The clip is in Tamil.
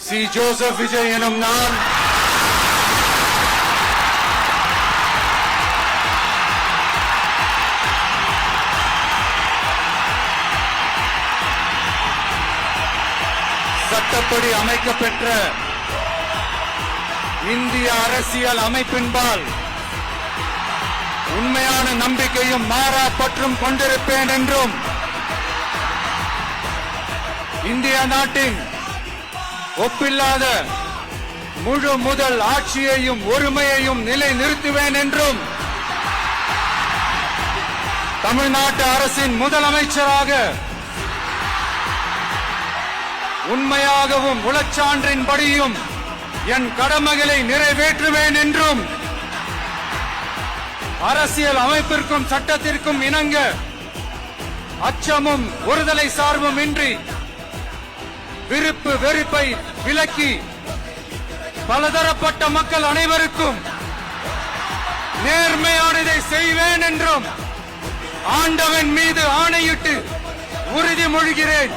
சி. ஜோசப் விஜய் எனும் நான் சட்டப்படி அமைக்கப்பெற்ற இந்திய அரசியல் அமைப்பின்பால் உண்மையான நம்பிக்கையும் மாறா பற்றும் கொண்டிருப்பேன் என்றும் இந்திய நாட்டின் ஒப்பில்லாத முழு முதல் ஆட்சியையும் ஒருமையையும் நிலை நிறுத்துவேன் என்றும் தமிழ்நாட்டு அரசின் முதலமைச்சராக உண்மையாகவும் உளச்சான்றின்படியும் என் கடமைகளை நிறைவேற்றுவேன் என்றும் அரசியல் அமைப்பிற்கும் சட்டத்திற்கும் இணங்க அச்சமும் ஒருதலை சார்பும் இன்றி விருப்பு வெறுப்பை விலக்கி பலதரப்பட்ட மக்கள் அனைவருக்கும் நேர்மையானதை செய்வேன் என்றும் ஆண்டவன் மீது ஆணையிட்டு உறுதிமொழிகிறேன்.